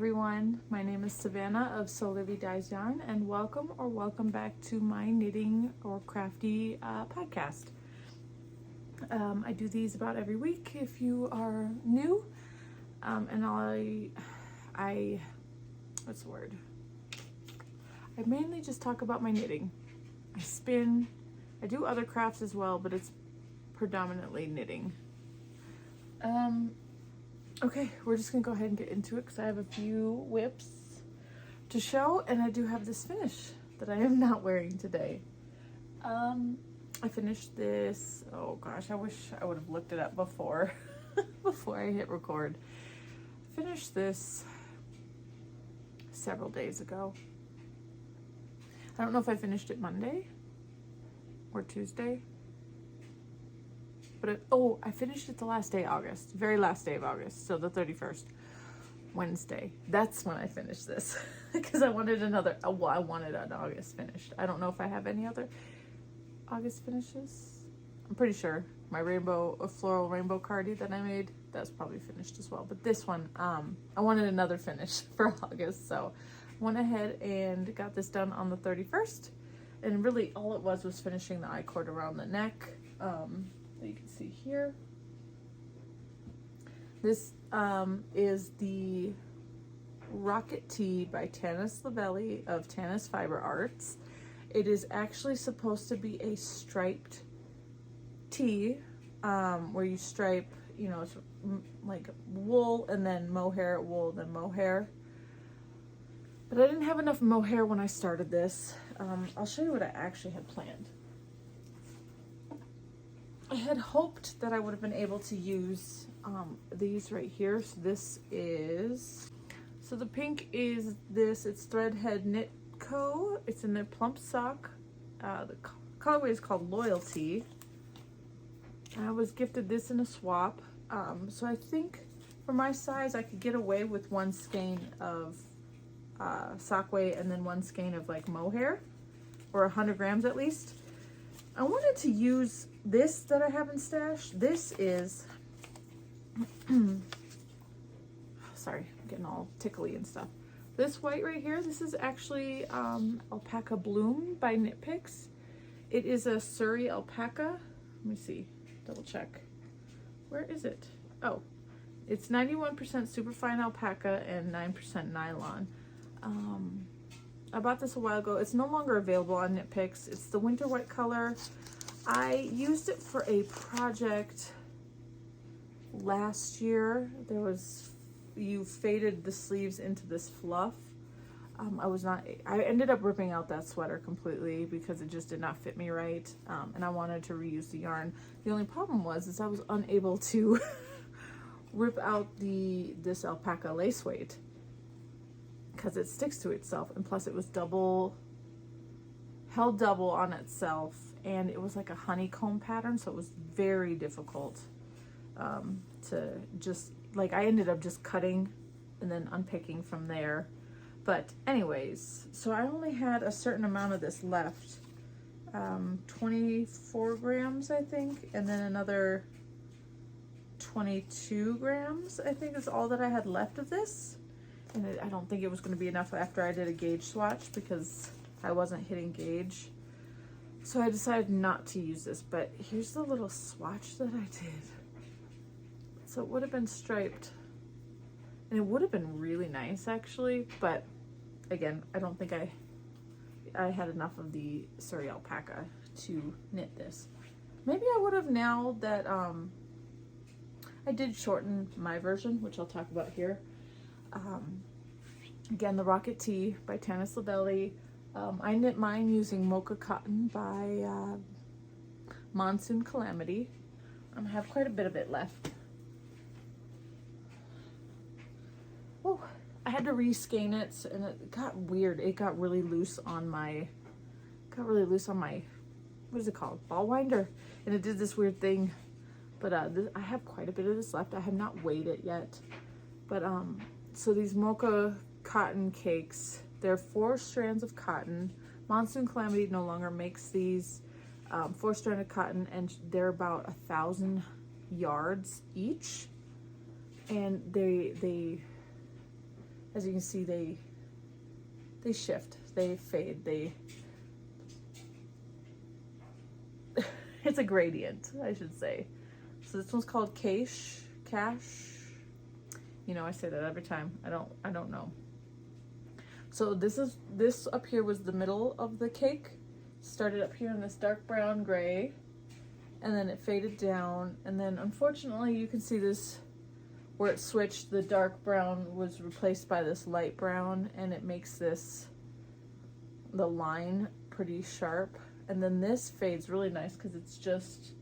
everyone, my name is Savannah of Sewlivi Dyes Yarn, and welcome back to my knitting or crafty podcast. I do these about every week if you are new, and I what's the word? I mainly just talk about my knitting. I spin, I do other crafts as well, but it's predominantly knitting. Okay, we're just gonna go ahead and get into it because I have a few whips to show, and I do have this finish that I am not wearing today. I finished this, oh gosh, I wish I would have looked it up before I hit record. I finished this several days ago. I don't know if I finished it Monday or Tuesday. But I finished it the last day of August, very last day of August, so the 31st, Wednesday. That's when I finished this because I wanted I wanted an August finished. I don't know if I have any other August finishes. I'm pretty sure my floral rainbow cardi that I made, that's probably finished as well. But this one, I wanted another finish for August, so I went ahead and got this done on the 31st. And really all it was finishing the I-cord around the neck. That you can see here. This is the Rocket Tee by Tanis Lavelli of Tanis Fiber Arts. It is actually supposed to be a striped tee, where you stripe, it's like wool and then mohair, wool, then mohair. But I didn't have enough mohair when I started this. I'll show you what I actually had planned. I had hoped that I would have been able to use these right here. So the pink is this, it's Threadhead Knit Co. It's in the plump sock. The colorway is called Loyalty. I was gifted this in a swap. So I think for my size, I could get away with one skein of sock weight and then one skein of like mohair, or 100 grams at least. I wanted to use this that I have in stash. This is, sorry, I'm getting all tickly and stuff. This white right here, this is actually Alpaca Bloom by Knit Picks. It is a Surrey alpaca. Let me see, double check. Where is it? Oh, it's 91% superfine alpaca and 9% nylon. I bought this a while ago. It's no longer available on Knit Picks. It's the winter white color. I used it for a project last year. You faded the sleeves into this fluff. I ended up ripping out that sweater completely because it just did not fit me right. And I wanted to reuse the yarn. The only problem was I was unable to rip out this alpaca lace weight, because it sticks to itself, and plus it was held double on itself, and it was like a honeycomb pattern, so it was very difficult to just, like, I ended up just cutting and then unpicking from there. But anyways, so I only had a certain amount of this left, 24 grams I think, and then another 22 grams I think is all that I had left of this. And I don't think it was going to be enough after I did a gauge swatch because I wasn't hitting gauge. So I decided not to use this, but here's the little swatch that I did. So it would have been striped, and it would have been really nice actually, but again, I don't think I had enough of the Surrey alpaca to knit this. Maybe I would have now that I did shorten my version, which I'll talk about here. Again, the Rocket Tee by Tanis Lavelli. I knit mine using mocha cotton by Monsoon Calamity. I have quite a bit of it left. Oh, I had to reskein it, and it got weird. It got really loose on my, what is it called? Ball winder, and it did this weird thing. But I have quite a bit of this left. I have not weighed it yet, but so these mocha cotton cakes, they're 4 strands of cotton. Monsoon Calamity no longer makes these 4-stranded cotton, and they're about 1,000 yards each. And as you can see, they shift, they fade, it's a gradient, I should say. So this one's called Cash. You know, I say that every time. I don't know. So this up here was the middle of the cake. Started up here in this dark brown gray, and then it faded down, and then unfortunately you can see this where it switched. The dark brown was replaced by this light brown, and it makes the line pretty sharp. And then this fades really nice because it's just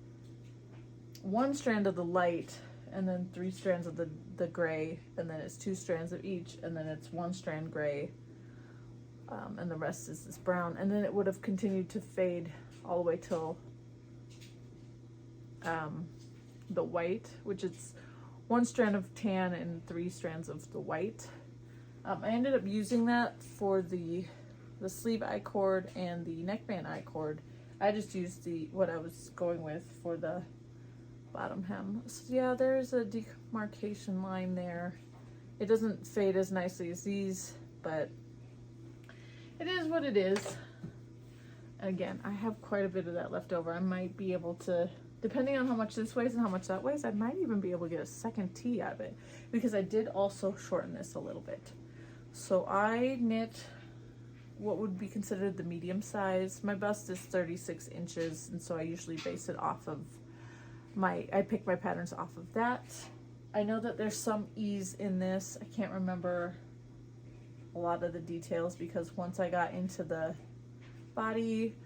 one strand of the light and then 3 strands of the gray, and then it's 2 strands of each, and then it's 1 strand gray, and the rest is this brown. And then it would have continued to fade all the way till the white, which is 1 strand of tan and 3 strands of the white. I ended up using that for the sleeve I-cord and the neckband I-cord. I just used what I was going with for the bottom hem. So yeah, there's a demarcation line there. It doesn't fade as nicely as these, but it is what it is. Again, I have quite a bit of that left over. I might be able to, depending on how much this weighs and how much that weighs, I might even be able to get a second tee out of it, because I did also shorten this a little bit. So I knit what would be considered the medium size. My bust is 36 inches, and so I usually base it off of I pick my patterns off of that. I know that there's some ease in this. I can't remember a lot of the details, because once I got into the body,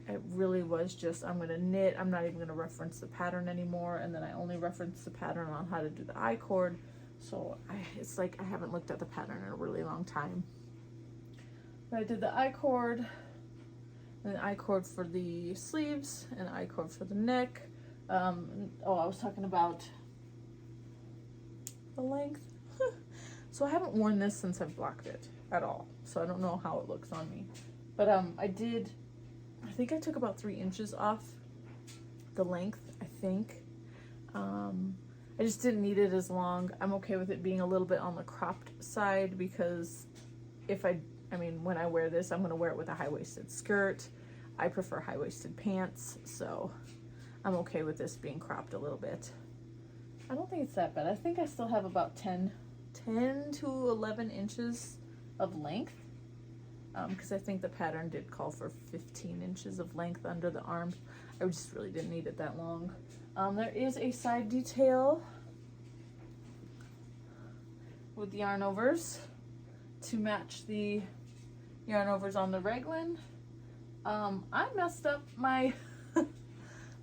it really was just, I'm gonna knit, I'm not even gonna reference the pattern anymore, and then I only reference the pattern on how to do the I-cord. So it's like I haven't looked at the pattern in a really long time. But I did the I-cord, and the I-cord for the sleeves, and I-cord for the neck. I was talking about the length. So I haven't worn this since I've blocked it at all, so I don't know how it looks on me. But I think I took about 3 inches off the length, I think. I just didn't need it as long. I'm okay with it being a little bit on the cropped side, because when I wear this, I'm going to wear it with a high-waisted skirt. I prefer high-waisted pants, so I'm okay with this being cropped a little bit. I don't think it's that bad. I think I still have about 10 to 11 inches of length, because I think the pattern did call for 15 inches of length under the arms. I just really didn't need it that long. There is a side detail with yarn overs to match the yarn overs on the raglan. I messed up my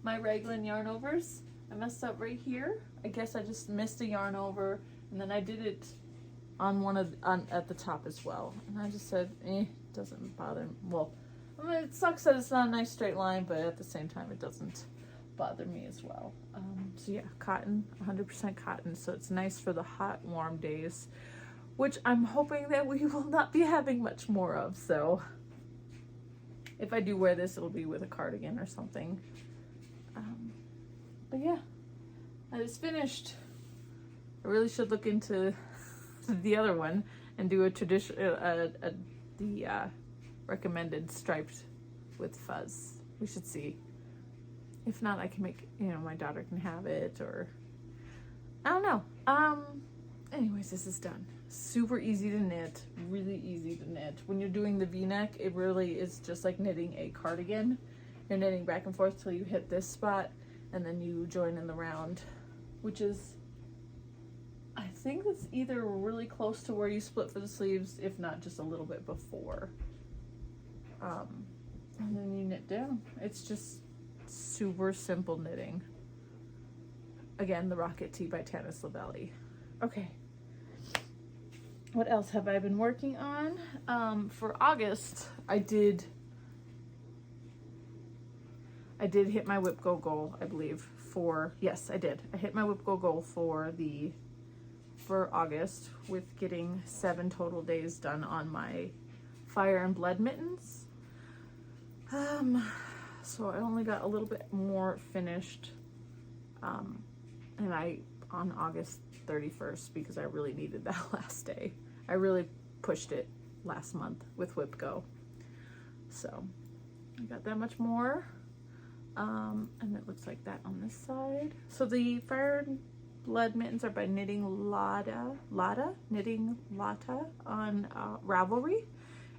my raglan yarn overs. I messed up right here. I guess I just missed a yarn over, and then I did it on at the top as well. And I just said, doesn't bother me. Well, it sucks that it's not a nice straight line, but at the same time, it doesn't bother me as well. So yeah, cotton, 100% cotton. So it's nice for the hot, warm days, which I'm hoping that we will not be having much more of. So if I do wear this, it'll be with a cardigan or something. But yeah, that is finished. I really should look into the other one and do the recommended striped with fuzz. We should see. If not, I can make, my daughter can have it, or I don't know. Anyways, this is done. Super easy to knit, really easy to knit. When you're doing the V-neck, it really is just like knitting a cardigan. You're knitting back and forth till you hit this spot, and then you join in the round, which is, I think it's either really close to where you split for the sleeves, if not just a little bit before. And then you knit down. It's just super simple knitting. Again, the Rocket Tee by Tanis Lavelli. Okay. What else have I been working on? For August, I did hit my wipgo goal, I believe, yes, I did. I hit my wipgo goal for August with getting 7 total days done on my Fire and Blood mittens. So I only got a little bit more finished, and on August 31st, because I really needed that last day. I really pushed it last month with wipgo. So I got that much more. And it looks like that on this side. So the Fire and Blood mittens are by Knitting Lotta on Ravelry.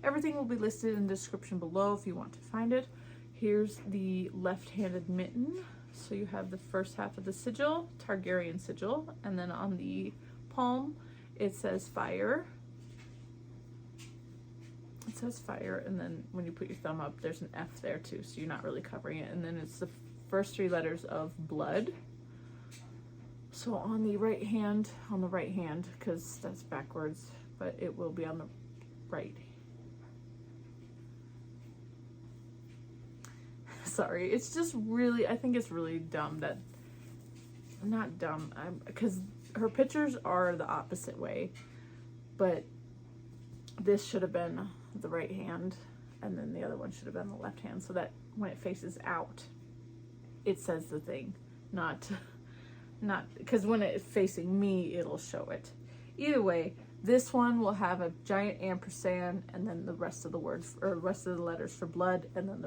Everything will be listed in the description below if you want to find it. Here's the left-handed mitten. So you have the first half of the sigil, Targaryen sigil, and then on the palm it says fire. It says fire, and then when you put your thumb up, there's an F there too, so you're not really covering it. And then it's the first 3 letters of blood. So on the right hand, because that's backwards, but it will be on the right. Sorry, it's just really, I think it's really dumb that, not dumb, because her pictures are the opposite way, but this should have been the right hand, and then the other one should have been the left hand, so that when it faces out, it says the thing, not, because when it's facing me, it'll show it. Either way, this one will have a giant ampersand, and then the rest of the words, or rest of the letters for blood, and then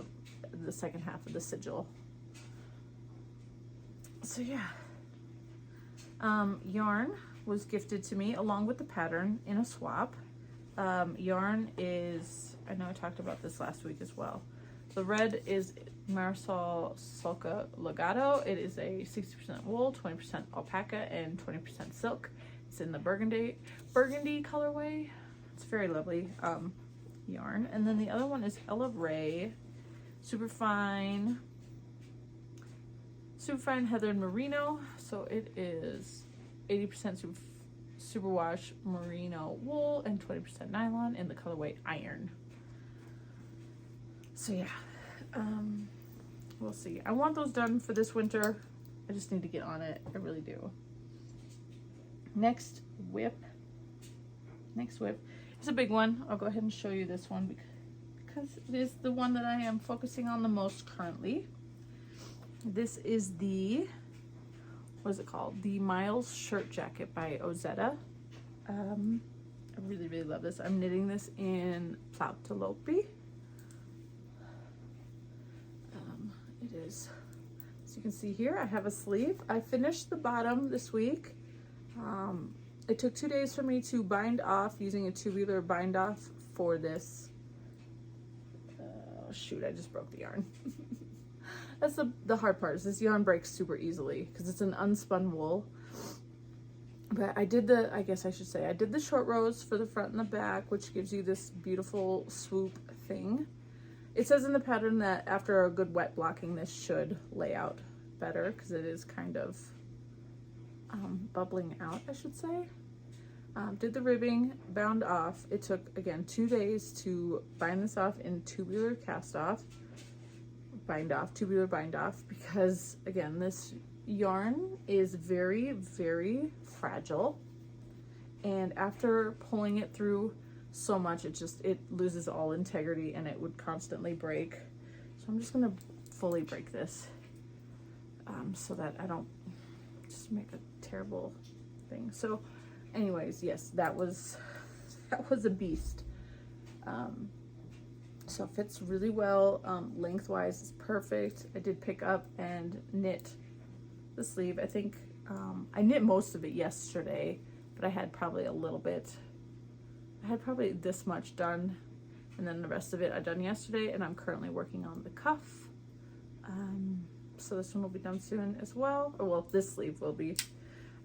the second half of the sigil. So yeah. Yarn was gifted to me along with the pattern in a swap. Yarn is, I know I talked about this last week as well. The red is Marisol Sulca Legato. It is a 60% wool, 20% alpaca, and 20% silk. It's in the burgundy colorway. It's very lovely yarn. And then the other one is Ella Ray, superfine heathered merino. So it is 80% superwash merino wool and 20% nylon in the colorway iron. So yeah, we'll see. I want those done for this winter. I just need to get on it. I really do. Next whip is a big one. I'll go ahead and show you this one because it is the one that I am focusing on the most currently. This is the, what is it called? The Miles shirt jacket by Ozetta. I really, really love this. I'm knitting this in Plautelopi. It is, as you can see here, I have a sleeve. I finished the bottom this week. It took 2 days for me to bind off using a tubular bind off for this. Oh shoot, I just broke the yarn. That's the hard part, is this yarn breaks super easily because it's an unspun wool. But I did I guess I should say, I did the short rows for the front and the back, which gives you this beautiful swoop thing. It says in the pattern that after a good wet blocking, this should lay out better because it is kind of bubbling out, I should say. Did the ribbing, bound off. It took, again, 2 days to bind this off in tubular cast off. Tubular bind off, because again, this yarn is very, very fragile, and after pulling it through so much, it loses all integrity and it would constantly break. So I'm just gonna fully break this so that I don't just make a terrible thing. So anyways, yes, that was a beast. So it fits really well. Lengthwise is perfect. I did pick up and knit the sleeve. I think I knit most of it yesterday, but I had probably a little bit. I had probably this much done, and then the rest of it I done yesterday, and I'm currently working on the cuff. So this one will be done soon as well. Or well, this sleeve will be.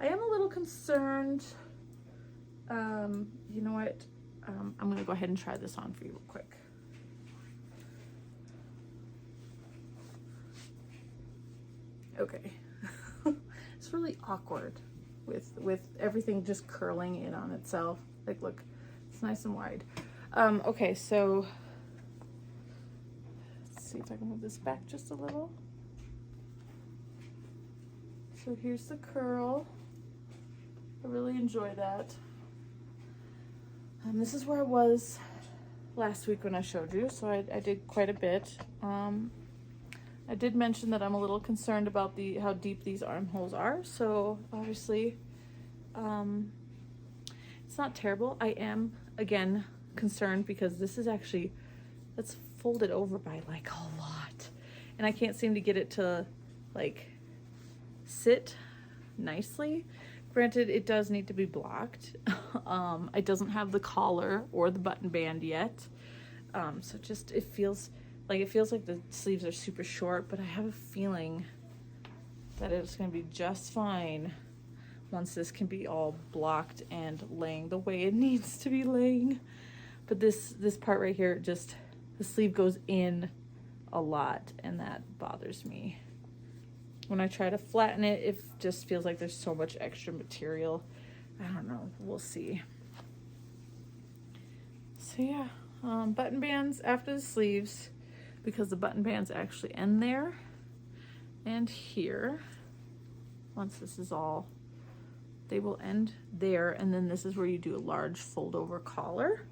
I am a little concerned. You know what? I'm gonna go ahead and try this on for you real quick. Okay. It's really awkward with everything just curling in on itself. Like, look, it's nice and wide. Okay, so let's see if I can move this back just a little. So here's the curl. I really enjoy that. This is where I was last week when I showed you, so I did quite a bit. I did mention that I'm a little concerned about how deep these armholes are, so obviously it It's not terrible. I am, again, concerned because this is actually, that's folded over by like a lot. And I can't seem to get it to like sit nicely. Granted, it does need to be blocked. It doesn't have the collar or the button band yet. So just, it feels like the sleeves are super short, but I have a feeling that it's going to be just fine once this can be all blocked and laying the way it needs to be laying. But this part right here, just the sleeve goes in a lot, and that bothers me. When I try to flatten it, it just feels like there's so much extra material. I don't know, we'll see. So yeah, button bands after the sleeves, because the button bands actually end there and here. Once this is all, they will end there, and then this is where you do a large fold over collar.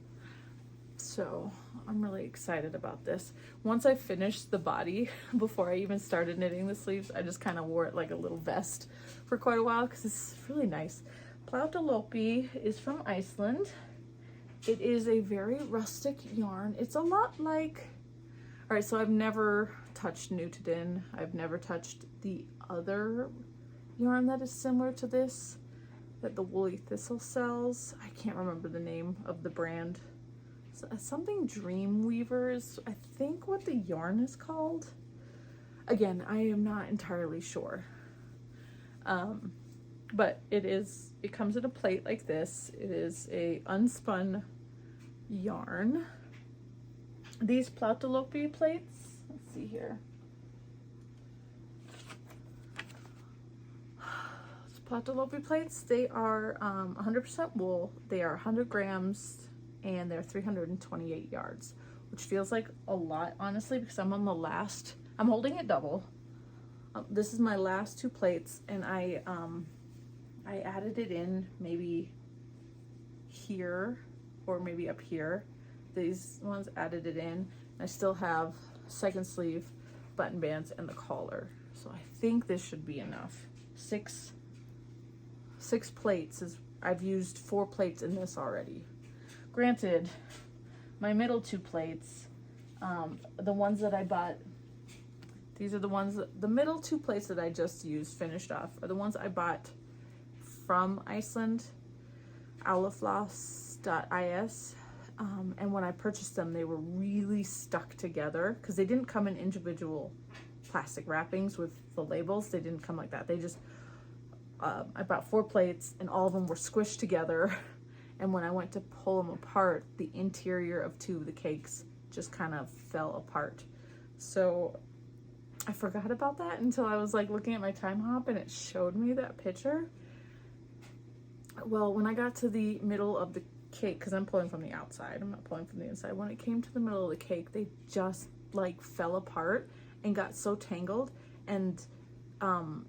So I'm really excited about this. Once I finished the body, before I even started knitting the sleeves, I just kind of wore it like a little vest for quite a while because it's really nice. Plátulópi is from Iceland. It is a very rustic yarn. It's a lot like, all right, so I've never touched Nutidin. I've never touched the other yarn that is similar to this that the Woolly Thistle sells. I can't remember the name of the brand. Something Dreamweaver is, I think, what the yarn is called. Again, I am not entirely sure. But it comes in a plate like this. It is a unspun yarn. These Plátulópi plates, let's see here. Plátulópi plates, they are 100% wool. They are 100 grams and they're 328 yards, which feels like a lot, honestly, because I'm on the last, I'm holding it double. This is my last two plates, and I added it in maybe here or maybe up here. These ones added it in. I still have second sleeve, button bands, and the collar. So I think this should be enough. Six plates is, I've used 4 plates in this already. Granted, my middle 2 plates, the ones that I bought, these are the ones, the middle 2 plates that I just used, finished off, are the ones I bought from Iceland, owlafloss.is. And when I purchased them, they were really stuck together because they didn't come in individual plastic wrappings with the labels. They didn't come like that. They just, I bought 4 plates and all of them were squished together. And when I went to pull them apart, the interior of 2 of the cakes just kind of fell apart. So I forgot about that until I was like looking at my time hop and it showed me that picture. Well, when I got to the middle of the cake, because I'm pulling from the outside, I'm not pulling from the inside. When it came to the middle of the cake, they just like fell apart and got so tangled, and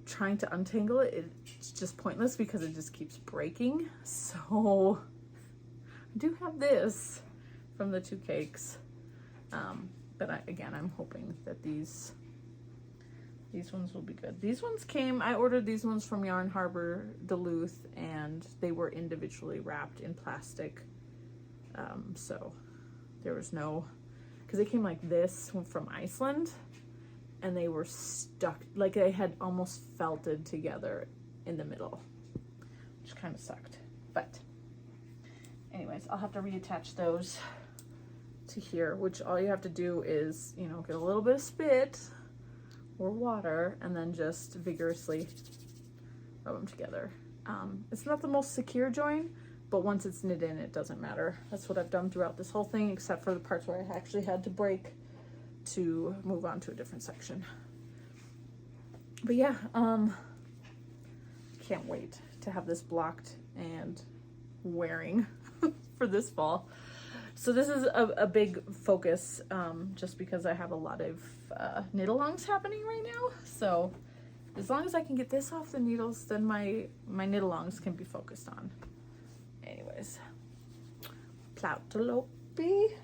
trying to untangle it, it's just pointless because it just keeps breaking. So I do have this from the 2 cakes, but again, I'm hoping that these ones will be good. These ones came, I ordered these ones from Yarn Harbor Duluth, and they were individually wrapped in plastic. So there was no, because they came like this from Iceland, and they were stuck, like they had almost felted together in the middle, which kind of sucked. But anyways, I'll have to reattach those to here, which all you have to do is, you know, get a little bit of spit or water and then just vigorously rub them together. It's not the most secure join, but once it's knit in, it doesn't matter. That's what I've done throughout this whole thing, except for the parts where I actually had to break to move on to a different section. But yeah, can't wait to have this blocked and wearing for this fall. So this is a big focus, just because I have a lot of knit-alongs happening right now. So as long as I can get this off the needles, then my knit-alongs can be focused on. Anyways, Plátulópi.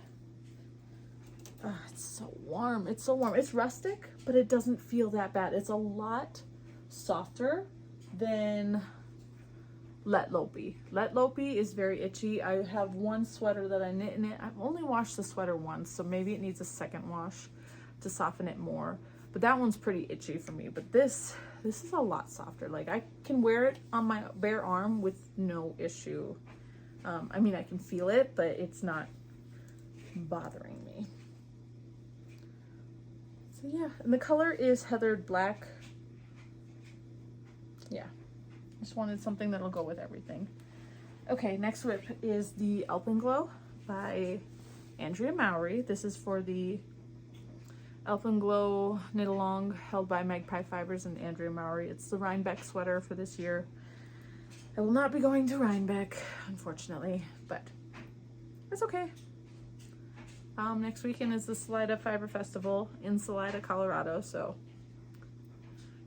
It's so warm. It's so warm. It's rustic, but it doesn't feel that bad. It's a lot softer than Let Lopi. Let Lopi is very itchy. I have one sweater that I knit in it. I've only washed the sweater once, so maybe it needs a second wash to soften it more. But that one's pretty itchy for me. But this is a lot softer. Like, I can wear it on my bare arm with no issue. I mean, I can feel it, but it's not bothering me. So yeah, and the color is heathered black. Yeah, just wanted something that'll go with everything. Okay, next whip is the Alpenglow by Andrea Mowry. This is for the Alpenglow knit along held by Magpie Fibers and Andrea Mowry. It's the Rhinebeck sweater for this year. I will not be going to Rhinebeck, unfortunately, but it's okay. Next weekend is the Salida Fiber Festival in Salida, Colorado, so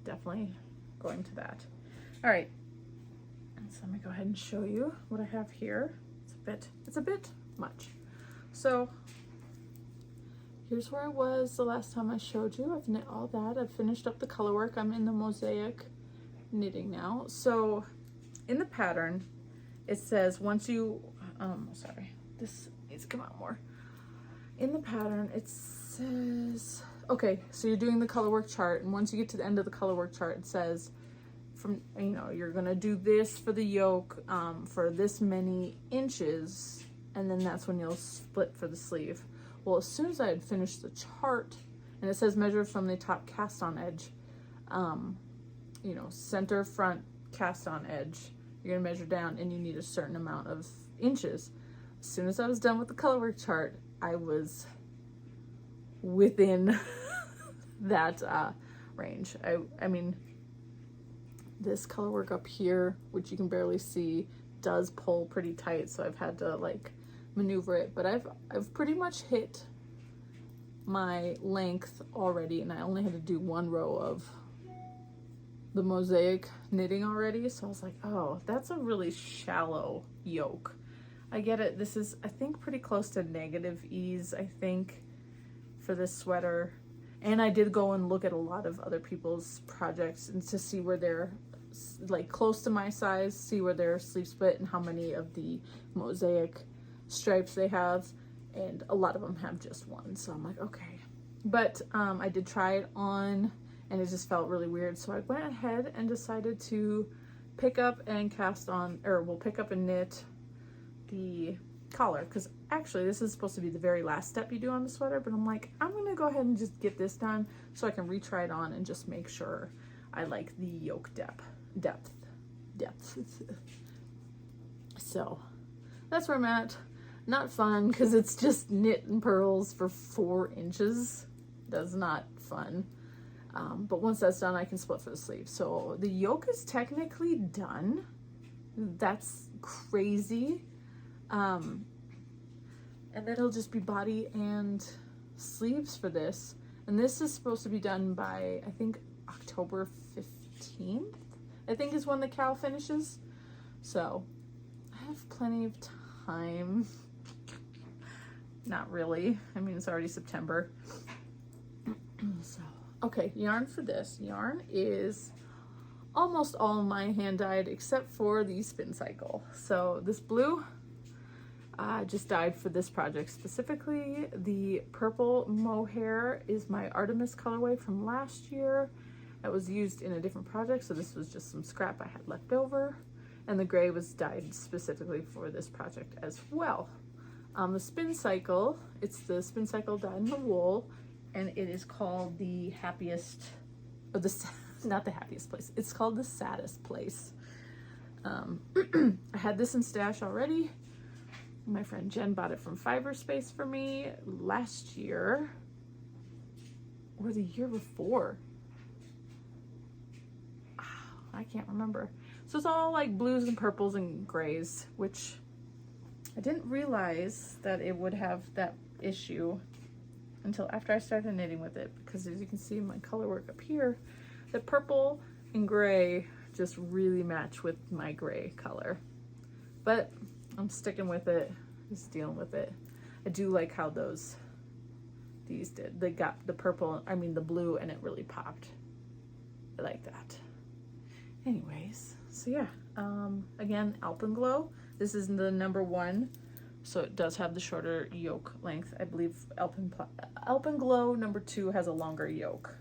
definitely going to that. All right, so let me go ahead and show you what I have here. It's a bit much. So here's where I was the last time I showed you. I've knit all that. I've finished up the color work. I'm in the mosaic knitting now. So in the pattern, it says once you, sorry, this needs to come out more. In the pattern, it says, okay, so you're doing the color work chart, and once you get to the end of the color work chart, it says, from, you know, you're gonna do this for the yoke for this many inches, and then that's when you'll split for the sleeve. Well, as soon as I had finished the chart, and it says measure from the top cast on edge, you know, center front cast on edge, you're gonna measure down, and you need a certain amount of inches. As soon as I was done with the color work chart, I was within that range. I mean, this color work up here, which you can barely see, does pull pretty tight, so I've had to like maneuver it, but I've pretty much hit my length already, and I only had to do one row of the mosaic knitting already, so I was like, oh, that's a really shallow yoke. I get it. This is, I think, pretty close to negative ease, I think, for this sweater. And I did go and look at a lot of other people's projects and to see where they're like close to my size, see where their sleeve split and how many of the mosaic stripes they have. And a lot of them have just one. So I'm like, okay. But I did try it on and it just felt really weird. So I went ahead and decided to pick up and cast on, or we'll pick up and knit the collar, because actually this is supposed to be the very last step you do on the sweater, but I'm like, I'm gonna go ahead and just get this done so I can retry it on and just make sure I like the yoke depth. So that's where I'm at. Not fun, because it's just knit and purls for 4 inches. That's not fun. But once that's done, I can split for the sleeve. So the yoke is technically done. That's crazy. And then it'll just be body and sleeves for this. And this is supposed to be done by, I think, October 15th, I think is when the KAL finishes. So I have plenty of time. Not really. I mean, it's already September. So, okay, yarn for this. Yarn is almost all my hand dyed except for the spin cycle. So this blue, just dyed for this project specifically. The purple mohair is my Artemis colorway from last year. That was used in a different project, so this was just some scrap I had left over. And the gray was dyed specifically for this project as well. The spin cycle, it's the spin cycle dyed in the wool, and it is called the happiest, or the, not the happiest place, it's called the saddest place. I had this in stash already. My friend Jen bought it from Fiber Space for me last year, or the year before. I can't remember. So it's all like blues and purples and grays, which I didn't realize that it would have that issue until after I started knitting with it, because as you can see in my color work up here, the purple and gray just really match with my gray color. But I'm sticking with it, just dealing with it. I do like how these did. They got the purple, I mean the blue, and it really popped. I like that. Anyways, So yeah, again, Alpenglow. This is the number 1, so it does have the shorter yoke length. I believe Alpenglow number 2 has a longer yoke.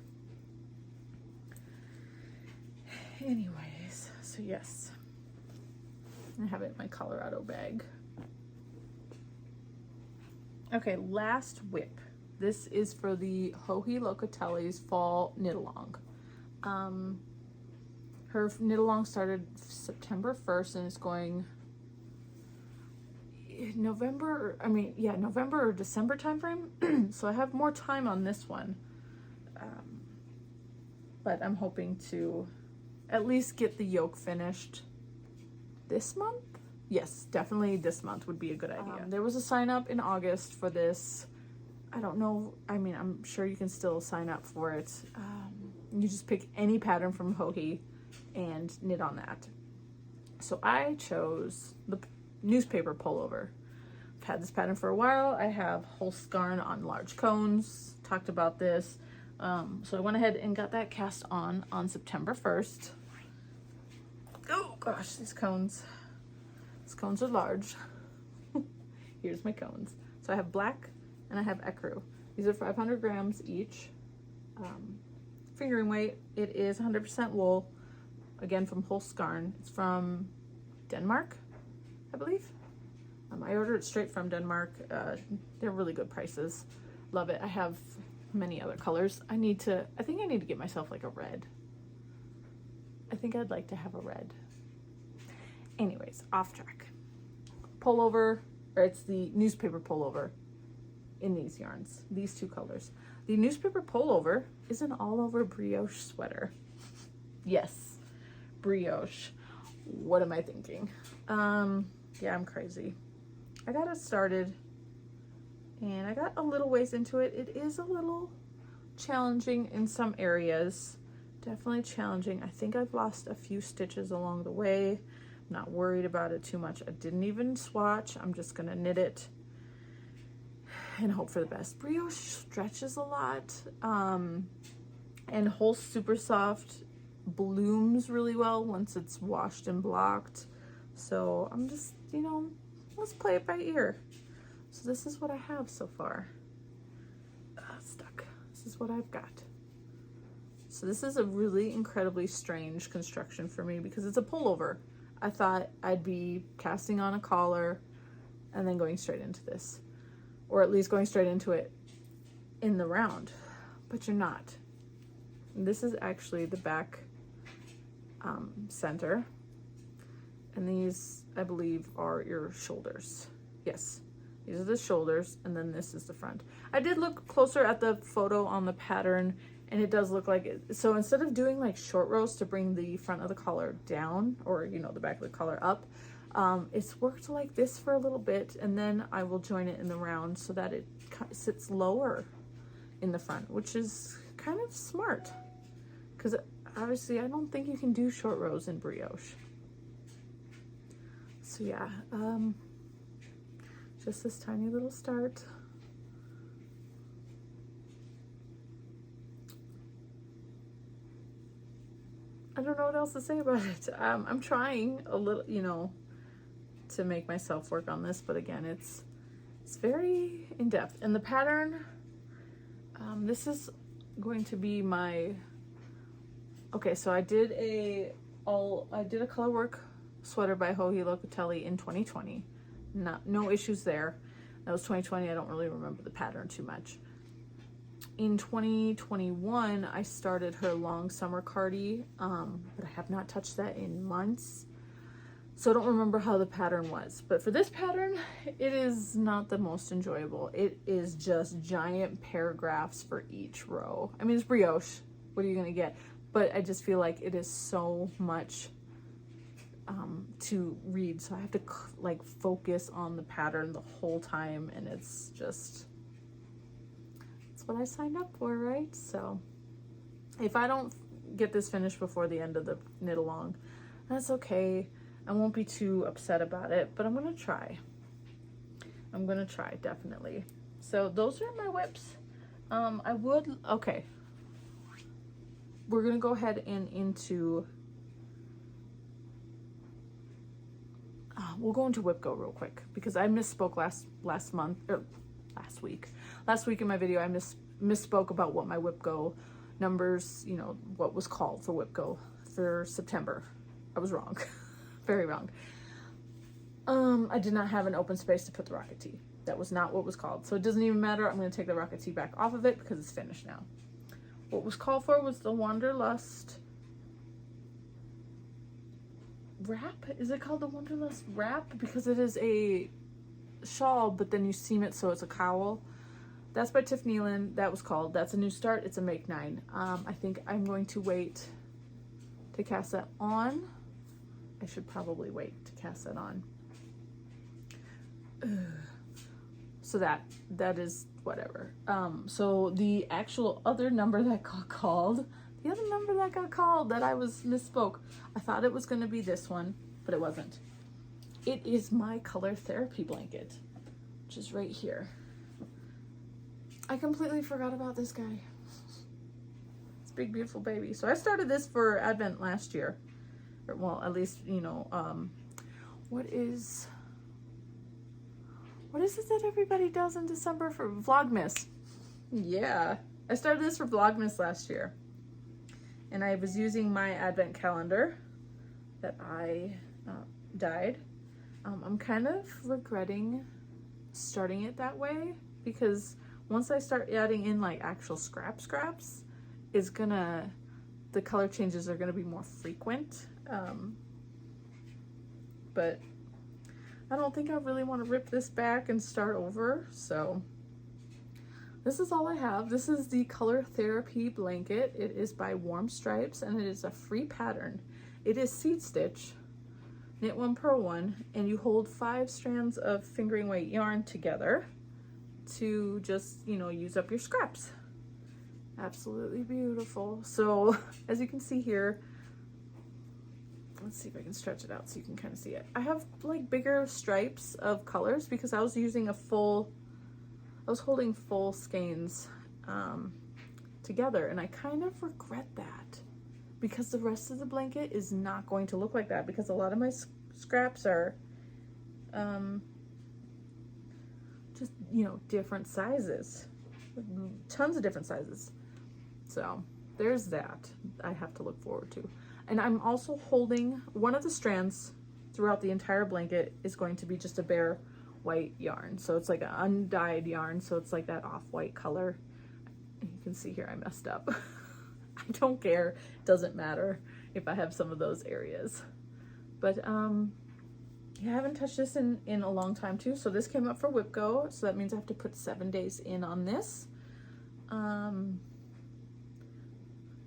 Anyways, so yes, I have it in my Colorado bag. Okay, last whip. This is for the Joji Locatelli's fall knit along. Her knit along started September 1st and it's going November or December timeframe. So I have more time on this one. But I'm hoping to at least get the yoke finished this month. Yes, definitely this month would be a good idea. There was a sign up in August for this. I don't know. I mean, I'm sure you can still sign up for it. You just pick any pattern from Joji and knit on that. So I chose the newspaper pullover. I've had this pattern for a while. I have Holst yarn on large cones. Talked about this. So I went ahead and got that cast on September 1st. Oh gosh, these cones. These cones are large. Here's my cones. So I have black and I have ecru. These are 500 grams each. Fingering weight, it is 100% wool. Again, from Holst yarn. It's from Denmark, I believe. I ordered it straight from Denmark. They're really good prices. Love it. I have many other colors. I think I need to get myself like a red. I think I'd like to have a red. Anyways, off track. Pullover, or it's the newspaper pullover in these yarns, these 2 colors. The newspaper pullover is an all-over brioche sweater. Yes, brioche. What am I thinking? Yeah, I'm crazy. I got it started and I got a little ways into it. It is a little challenging in some areas. Definitely challenging. I think I've lost a few stitches along the way. I'm not worried about it too much. I didn't even swatch. I'm just gonna knit it and hope for the best. Brioche stretches a lot, and Holst super soft blooms really well once it's washed and blocked. So I'm just, let's play it by ear. So this is what I have so far. Stuck. This is what I've got. So this is a really incredibly strange construction for me because it's a pullover. I thought I'd be casting on a collar and then going straight into this, or at least going straight into it in the round, but you're not. This is actually the back center, and these, I believe, are your shoulders. Yes, these are the shoulders, and then this is the front. I did look closer at the photo on the pattern, and it does look like it. So instead of doing like short rows to bring the front of the collar down, or the back of the collar up, it's worked like this for a little bit, and then I will join it in the round so that it sits lower in the front, which is kind of smart, because obviously I don't think you can do short rows in brioche. So yeah, just this tiny little start. I don't know what else to say about it. I'm trying a little, to make myself work on this, but again, it's very in-depth. And the pattern, this is going to be my, okay, so I did a color work sweater by Joji Locatelli in 2020. No issues there. That was 2020. I don't really remember the pattern too much. In 2021, I started her long summer cardi, but I have not touched that in months. So I don't remember how the pattern was. But for this pattern, it is not the most enjoyable. It is just giant paragraphs for each row. I mean, it's brioche. What are you gonna get? But I just feel like it is so much to read. So I have to like focus on the pattern the whole time, and it's just, it's what I signed up for, right? So if I don't get this finished before the end of the knit along, that's okay. I won't be too upset about it, but I'm gonna try. I'm gonna try, definitely. So those are my whips. Okay. We're gonna go ahead and into we'll go into wipgo real quick because I misspoke last week in my video. I misspoke about what my wipgo numbers, you know, what was called for wipgo for September. I was wrong. Very wrong. I did not have an open space to put the rocket tee. That was not what was called. So it doesn't even matter. I'm going to take the rocket tee back off of it because it's finished now. What was called for was the Wanderlust wrap. Is it called the Wanderlust wrap? Because it is a shawl, but then you seam it so it's a cowl. That's by Tiff Nealon. That was called. That's a new start. It's a make 9. I think I'm going to wait to cast that on. I should probably wait to cast that on. So that is whatever. So the actual other number that got called, that I was misspoke. I thought it was going to be this one, but it wasn't. It is my color therapy blanket, which is right here. I completely forgot about this guy. It's a big, beautiful baby. So I started this for Advent last year. Or, well, at least, you know, what is it that everybody does in December for Vlogmas? Yeah, I started this for Vlogmas last year. And I was using my Advent calendar that I dyed. I'm kind of regretting starting it that way because once I start adding in like actual scraps, the color changes are gonna be more frequent. But I don't think I really want to rip this back and start over. So this is all I have. This is the Color Therapy blanket. It is by Warm Stripes and it is a free pattern. It is seed stitch, knit 1, purl 1, and you hold 5 strands of fingering weight yarn together to just, you know, use up your scraps. Absolutely beautiful. So as you can see here, let's see if I can stretch it out so you can kind of see it. I have like bigger stripes of colors because I was using I was holding full skeins together, and I kind of regret that because the rest of the blanket is not going to look like that because a lot of my scraps are just, you know, different sizes, tons of different sizes. So there's that I have to look forward to. And I'm also holding one of the strands throughout the entire blanket is going to be just a bare white yarn. So it's like an undyed yarn. So it's like that off-white color. You can see here I messed up. I don't care. It doesn't matter if I have some of those areas. But yeah, I haven't touched this in a long time too. So this came up for wipgo. So that means I have to put 7 days in on this.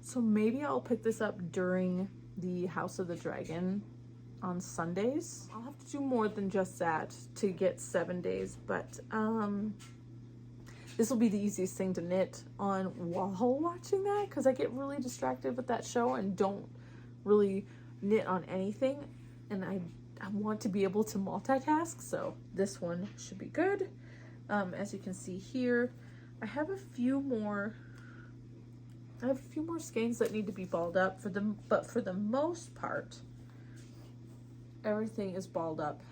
So maybe I'll pick this up during the House of the Dragon on Sundays. I'll have to do more than just that to get 7 days, but this will be the easiest thing to knit on while watching that because I get really distracted with that show and don't really knit on anything, and I want to be able to multitask, so this one should be good. As you can see here, I have a few more skeins that need to be balled up but for the most part, everything is balled up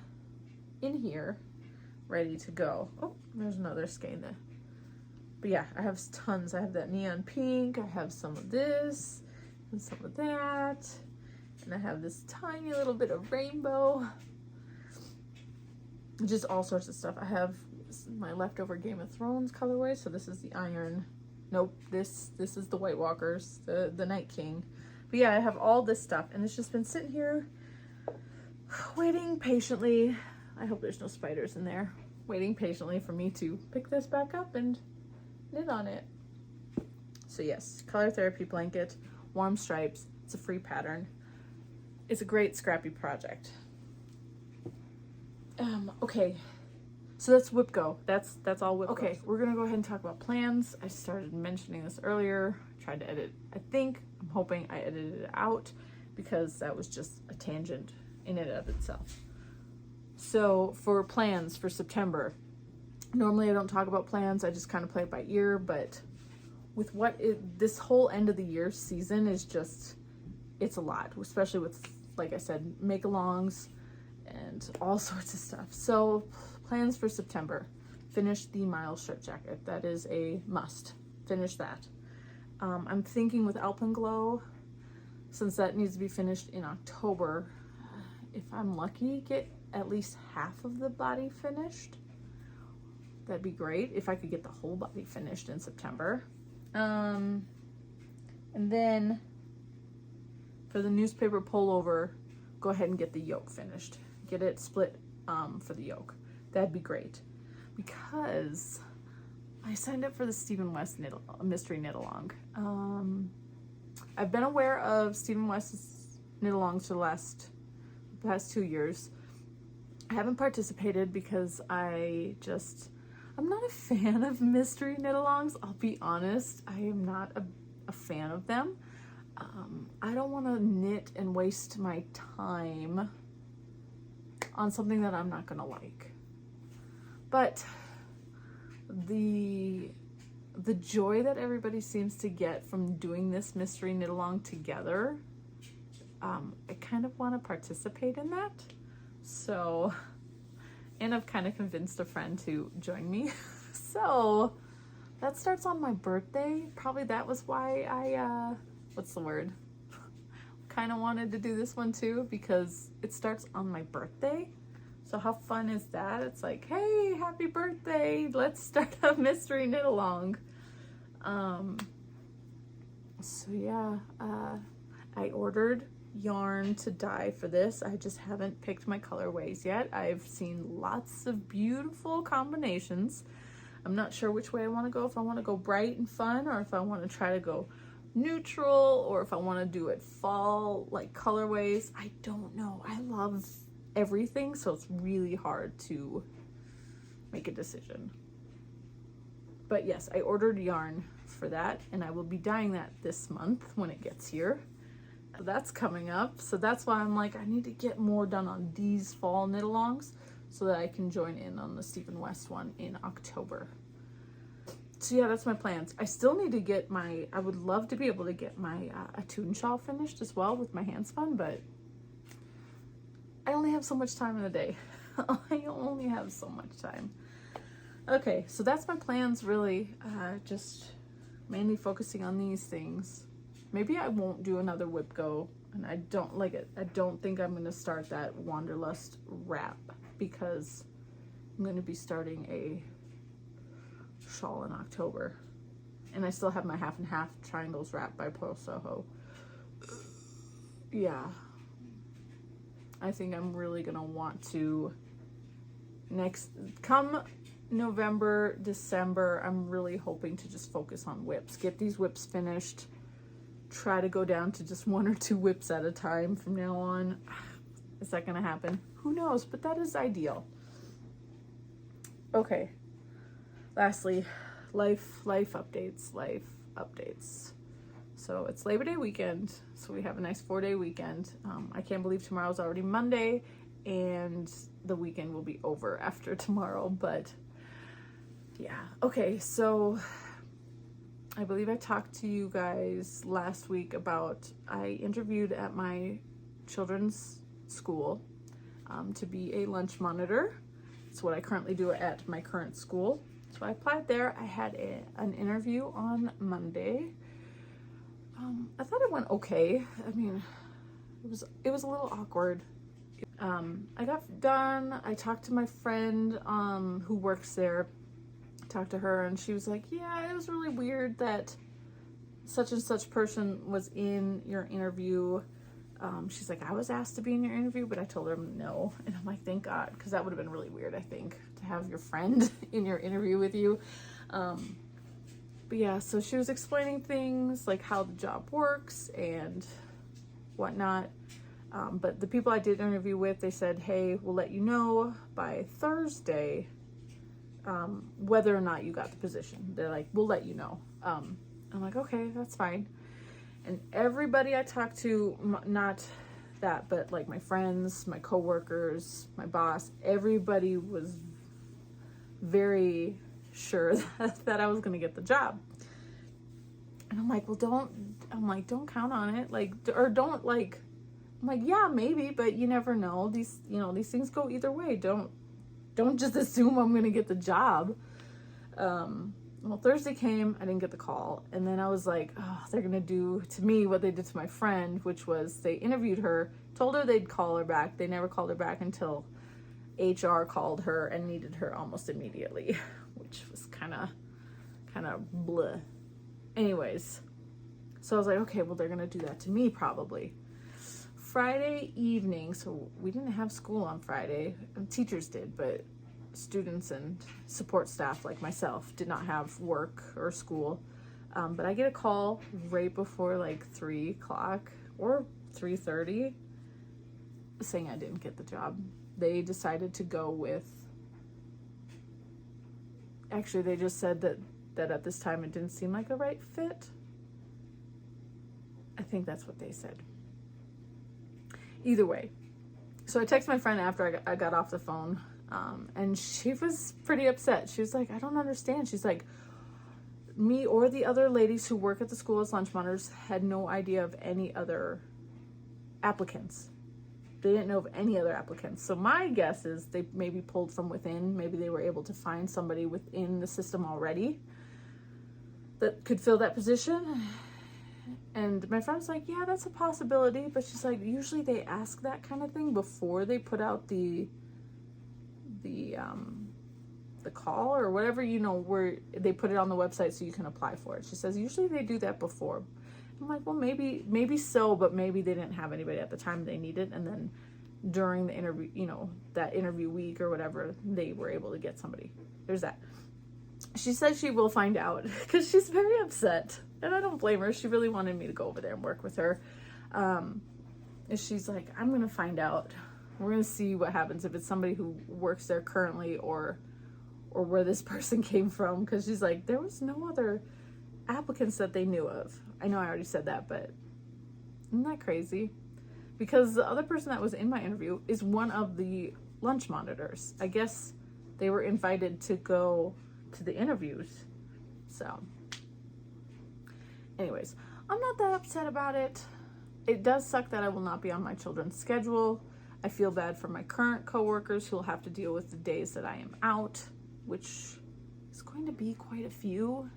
in here, ready to go. Oh, there's another skein there. But yeah, I have tons. I have that neon pink, I have some of this, and some of that, and I have this tiny little bit of rainbow. Just all sorts of stuff. I have my leftover Game of Thrones colorway, so this is the iron. Nope, this is the White Walkers, the Night King. But yeah, I have all this stuff, and it's just been sitting here waiting patiently. I hope there's no spiders in there. Waiting patiently for me to pick this back up and knit on it. So yes, Color Therapy blanket, Warm Stripes. It's a free pattern. It's a great scrappy project. Okay. So that's wipgo. That's all wipgo. Okay, we're gonna go ahead and talk about plans. I started mentioning this earlier. I tried to edit. I'm hoping I edited it out because that was just a tangent in and of itself. So for plans for September, normally I don't talk about plans. I just kind of play it by ear, but with this whole end of the year season is just, it's a lot, especially with, like I said, make-alongs, and all sorts of stuff. So plans for September: finish the Miles shirt jacket. That is a must. Finish that. I'm thinking with Alpenglow, since that needs to be finished in October, if I'm lucky, get at least half of the body finished. That'd be great if I could get the whole body finished in September. And then for the newspaper pullover, go ahead and get the yoke finished. Get it split for the yoke. That'd be great. Because I signed up for the Stephen West mystery knit along. I've been aware of Stephen West's knit alongs for the past 2 years. I haven't participated because I'm not a fan of mystery knit alongs. I'll be honest, I am not a fan of them. I don't want to knit and waste my time on something that I'm not going to like. But the joy that everybody seems to get from doing this mystery knit along together, I kind of want to participate in that. So, and I've kind of convinced a friend to join me. So that starts on my birthday. Probably that was why I kind of wanted to do this one too, because it starts on my birthday. So how fun is that? It's like, hey, happy birthday, let's start a mystery knit along. So yeah, I ordered yarn to dye for this. I just haven't picked my colorways yet. I've seen lots of beautiful combinations. I'm not sure which way I want to go, if I want to go bright and fun, or if I want to try to go neutral, or if I want to do it fall like colorways. I don't know. I love everything, so it's really hard to make a decision. But yes, I ordered yarn for that, and I will be dyeing that this month when it gets here. That's coming up, so that's why I'm like, I need to get more done on these fall knit alongs so that I can join in on the Stephen West one in October. So yeah, that's my plans. I still need to get I would love to be able to get my Attune shawl finished as well with my hand spun, but I only have so much time in the day. I only have so much time. Okay, so that's my plans really, just mainly focusing on these things. Maybe I won't do another wipgo, and I don't like it. I don't think I'm going to start that Wanderlust wrap because I'm going to be starting a shawl in October. And I still have my half and half triangles wrap by Pearl Soho. Yeah. I think I'm really going to want to come November, December, I'm really hoping to just focus on whips. Get these whips finished. Try to go down to just 1 or 2 whips at a time from now on. Is that going to happen? Who knows, but that is ideal. Okay. Lastly, life updates. So it's Labor Day weekend, so we have a nice 4-day weekend. I can't believe tomorrow's already Monday, and the weekend will be over after tomorrow, but yeah. Okay, so I believe I talked to you guys last week about I interviewed at my children's school to be a lunch monitor. It's what I currently do at my current school. So I applied there. I had an interview on Monday. I thought it went okay. I mean, it was a little awkward. I got done. I talked to my friend who works there. Talked to her, and she was like, yeah, it was really weird that such and such person was in your interview. She's like, I was asked to be in your interview, but I told her no. And I'm like, thank God, because that would have been really weird, I think, to have your friend in your interview with you. But yeah, so she was explaining things like how the job works and whatnot. But the people I did interview with, they said, hey, we'll let you know by Thursday whether or not you got the position. They're like, we'll let you know. I'm like, okay, that's fine. And everybody I talked to, not that, but like my friends, my coworkers, my boss, everybody was very sure that I was going to get the job. And I'm like, well, don't count on it. Like, or don't like I'm like, yeah, maybe, but you never know. These things go either way. Don't just assume I'm going to get the job. Well, Thursday came, I didn't get the call. And then I was like, oh, they're going to do to me what they did to my friend, which was they interviewed her, told her they'd call her back. They never called her back until HR called her and needed her almost immediately, which was kind of bleh. Anyways, so I was like, okay, well, they're going to do that to me probably. Friday evening, so we didn't have school on Friday. Teachers did, but students and support staff like myself did not have work or school. But I get a call right before like 3 o'clock or 3:30 saying I didn't get the job. They decided to go with, actually they just said that at this time it didn't seem like a right fit. I think that's what they said. Either way, so I texted my friend after I got off the phone, and she was pretty upset. She was like, I don't understand. She's like, me or the other ladies who work at the school as lunch monitors had no idea of any other applicants. They didn't know of any other applicants. So my guess is they maybe pulled from within. Maybe they were able to find somebody within the system already that could fill that position. And my friend's like, yeah, that's a possibility. But she's like, usually they ask that kind of thing before they put out the call or whatever, where they put it on the website so you can apply for it. She says, usually they do that before. I'm like, well, maybe so, but maybe they didn't have anybody at the time they needed. And then during the interview, that interview week or whatever, they were able to get somebody. There's that. She says she will find out because she's very upset. And I don't blame her. She really wanted me to go over there and work with her. And she's like, I'm going to find out. We're going to see what happens if it's somebody who works there currently or where this person came from. Because she's like, there was no other applicants that they knew of. I know I already said that, but isn't that crazy? Because the other person that was in my interview is one of the lunch monitors. I guess they were invited to go to the interviews. So anyways, I'm not that upset about it. It does suck that I will not be on my children's schedule. I feel bad for my current coworkers who will have to deal with the days that I am out, which is going to be quite a few.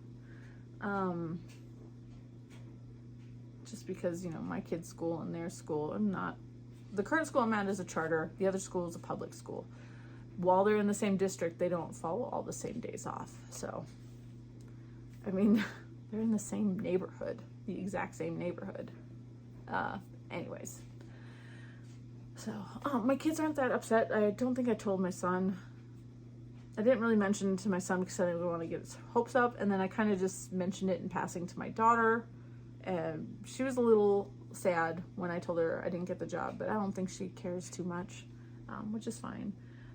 Just because, my kids' school and their school, the current school I'm at is a charter. The other school is a public school. While they're in the same district, they don't follow all the same days off. So, they're in the same neighborhood, the exact same neighborhood. Anyways. So, my kids aren't that upset. I don't think I told my son. I didn't really mention it to my son because I didn't want to get his hopes up. And then I kind of just mentioned it in passing to my daughter. And she was a little sad when I told her I didn't get the job. But I don't think she cares too much, which is fine.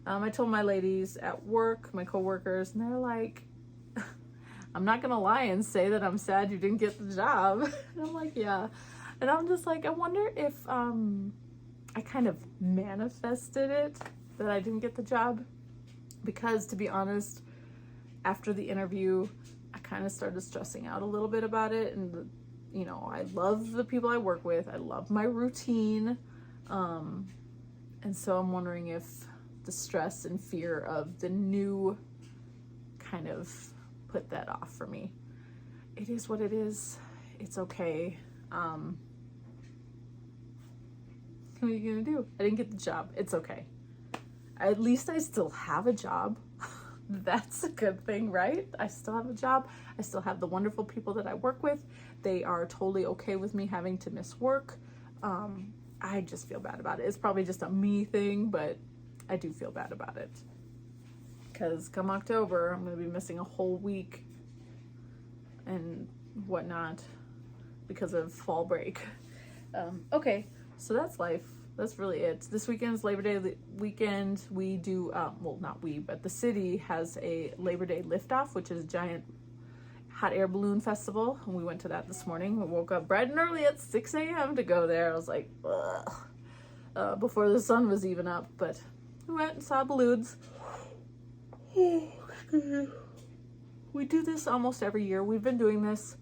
I told my ladies at work, my coworkers, and they're like, I'm not going to lie and say that I'm sad you didn't get the job. And I'm like, yeah. And I'm just like, I wonder if I kind of manifested it, that I didn't get the job. Because to be honest, after the interview, I kind of started stressing out a little bit about it. And, I love the people I work with. I love my routine. And so I'm wondering if the stress and fear of the new kind of put that off for me. It is what it is. It's okay. What are you gonna do? I didn't get the job. It's okay. At least I still have a job. That's a good thing, right? I still have a job. I still have the wonderful people that I work with. They are totally okay with me having to miss work. I just feel bad about it. It's probably just a me thing, but I do feel bad about it. Because come October, I'm going to be missing a whole week and whatnot because of fall break. Okay, so that's life. That's really it. This weekend's Labor Day weekend. We do, not we, but the city has a Labor Day liftoff, which is a giant hot air balloon festival. And we went to that this morning. We woke up bright and early at 6 a.m. to go there. I was like, ugh, before the sun was even up. But we went and saw balloons. We do this almost every year. We've been doing this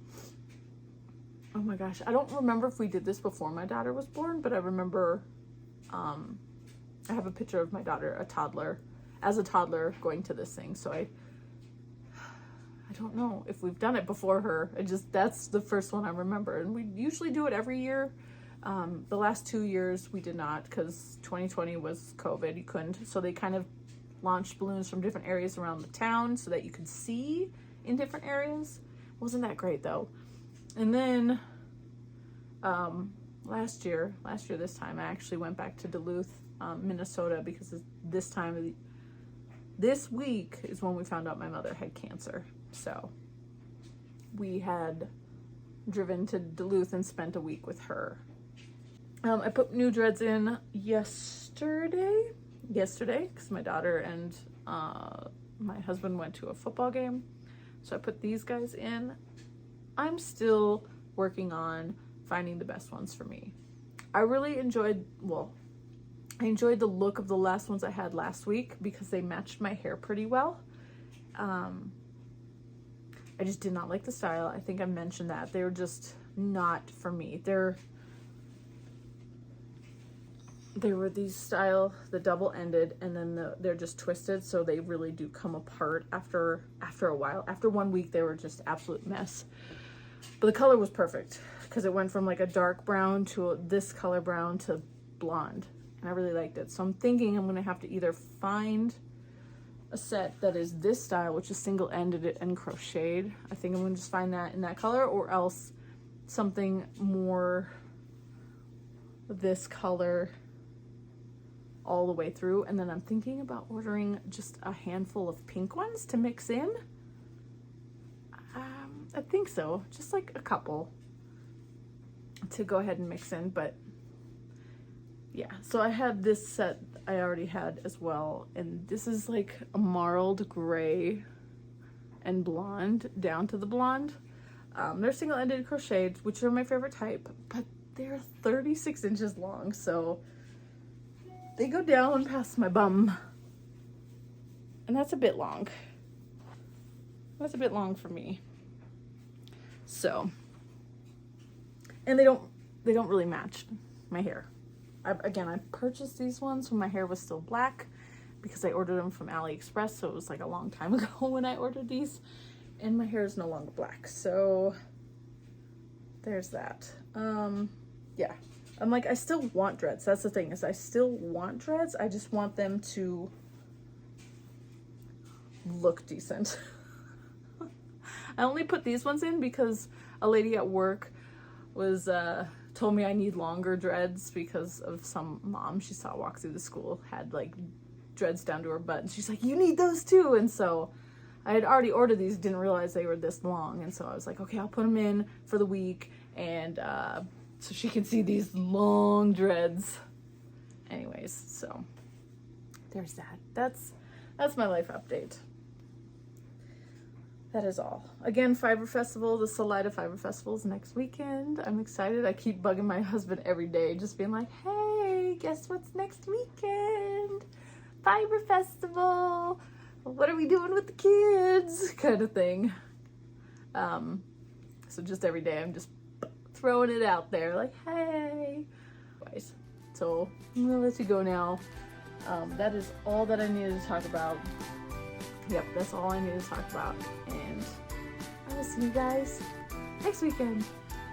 oh my gosh, I don't remember if we did this before my daughter was born, but I remember, I have a picture of my daughter, as a toddler going to this thing. So I don't know if we've done it before her. That's the first one I remember. And we usually do it every year. The last 2 years we did not, because 2020 was COVID, you couldn't. So they kind of launched balloons from different areas around the town so that you could see in different areas. Wasn't that great though. And then last year this time I actually went back to Duluth, Minnesota, because this week is when we found out my mother had cancer. So we had driven to Duluth and spent a week with her. I put new dreads in yesterday because my daughter and my husband went to a football game. So I put these guys in. I'm still working on finding the best ones for me. I enjoyed the look of the last ones I had last week because they matched my hair pretty well. I just did not like the style. I think I mentioned that. They were just not for me. They were these style, the double-ended, and then they're just twisted, so they really do come apart after a while. After 1 week, they were just absolute mess. But the color was perfect because it went from like a dark brown to this color brown to blonde, and I really liked it. So I'm thinking I'm going to have to either find a set that is this style, which is single-ended and crocheted. I think I'm going to just find that in that color, or else something more this color all the way through. And then I'm thinking about ordering just a handful of pink ones to mix in. I think so, just like a couple to go ahead and mix in. But yeah, so I had this set I already had as well, and this is like a marled gray and blonde down to the blonde. They're single-ended crocheted, which are my favorite type, but they're 36 inches long, so they go down past my bum, and that's a bit long. That's a bit long for me. So, and they don't really match my hair. I purchased these ones when my hair was still black because I ordered them from AliExpress, so it was like a long time ago when I ordered these, and my hair is no longer black. So there's that. Yeah, I'm like, I still want dreads. That's the thing, is I still want dreads. I just want them to look decent. I only put these ones in because a lady at work was told me I need longer dreads because of some mom she saw walk through the school had like dreads down to her butt, and she's like, you need those too. And so I had already ordered these, didn't realize they were this long, and so I was like, okay, I'll put them in for the week, and so she can see these long dreads. Anyways, so there's that. That's my life update. That is all. Again, Fiber Festival, the Salida Fiber Festival is next weekend. I'm excited. I keep bugging my husband every day, just being like, hey, guess what's next weekend? Fiber Festival. What are we doing with the kids? Kind of thing. So just every day I'm just throwing it out there, like, hey. Anyways, so I'm gonna let you go now. That is all that I needed to talk about. Yep, that's all I need to talk about. And I will see you guys next weekend.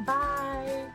Bye.